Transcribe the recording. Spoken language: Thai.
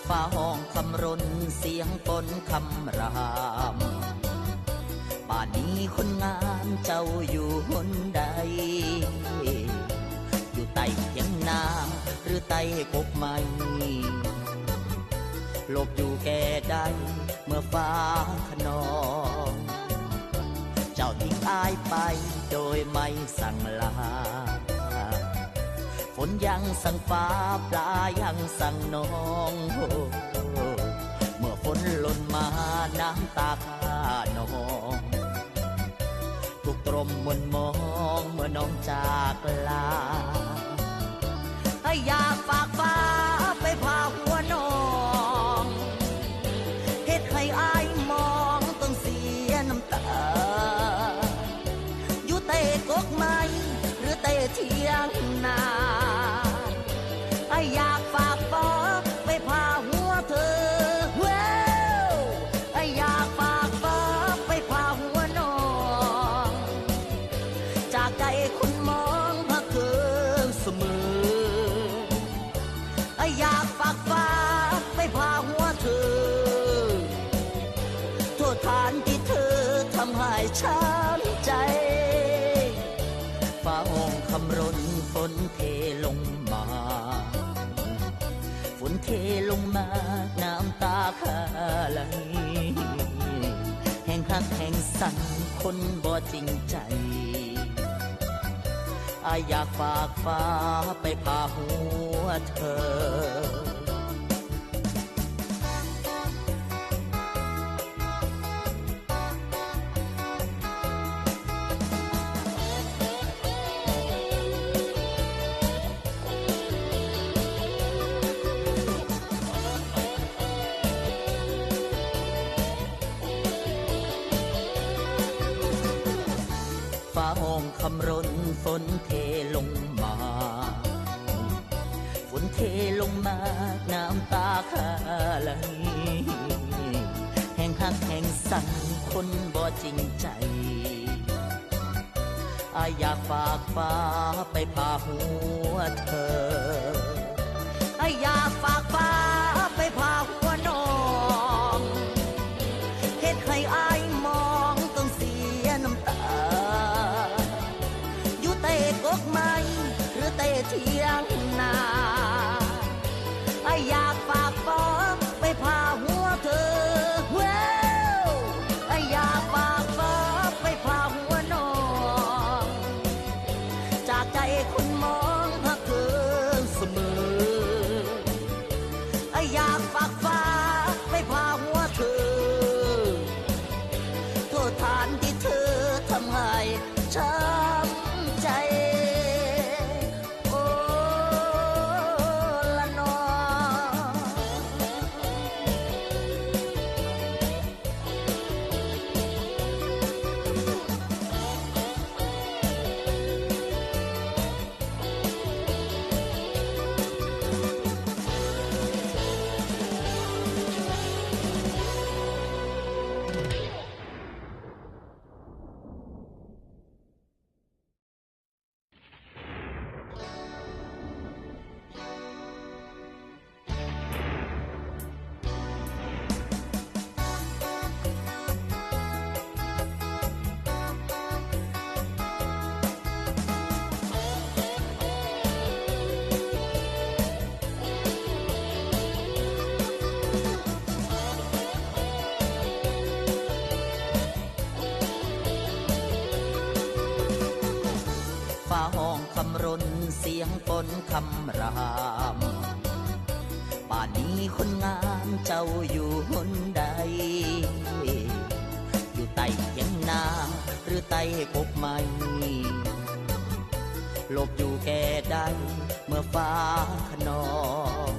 ฟ้าห้องคำรนเสียงฝนคำรามป่านนี้คนงามเจ้าอยู่หนใดอยู่ใต้เถียงนาหรือใต้กกไม้หลบอยู่แก่ใดเมื่อฟ้าขนองเจ้าทิ้งอายไปโดยไม่สั่งลาฝนยังสั่งฟ้าปลายังสั่งน้องเมื่อฝนหล่นมาน้ำตาข้านองทุกตรมมนมองเมื่อน้องจากลาอยากฝากฟ้าไปพาหัวน้องเฮ็ดให้อายมองต้องเสียน้ำตาอยู่เตะกกไม้หรือเตะเทียงนาอยากฝากฟ้าไปพาหัวเธออยากฝากฟ้าไปพาหัวน้องจากใจคุณมองพักเกินเสมออยากฝากฟ้าไปพาหัวเธอโทษฐานที่เธอทำให้ช้ำใจฟ้าห้องคำรนฝนเทลงมาฝนเทลงมาน้ำตาข้าไหลแห่งหักแห่งสั่นคนบ่จริงใจอยากฝากฟ้าไปพาหัวเธอฟ้าห้องคำรนฝนเทลงมาฝนเทลงมาน้ำตาข้าไหลแห่งหักแห่งสั่นคนบ่จริงใจอยากฝากฟ้าไปพาหัวเธออยากฝากฟ้าไปพาหัวน้องเฮ็ดให้อายมองต้องเสียน้ำตาอยู่เตะกกไม้หรือเตะเทียงนาอยากฝากฟ้าไปพาหัวเธออยากฝากฟ้าไปพาหัวน้องจากใจคุณมองพักเกินเสมออยากฝากฟ้าไปพาหัวเธอโทษฐานที่เธอทำให้ช้ำใจโอ้ละนอฟ้าห้องคำรนเสียงฝนคำรามป่านนี้คนงามเจ้าอยู่หนใดอยู่ใต้เถียงนาหรือใต้กกไม้หลบอยู่แก่ใดเมื่อฟ้าขนอง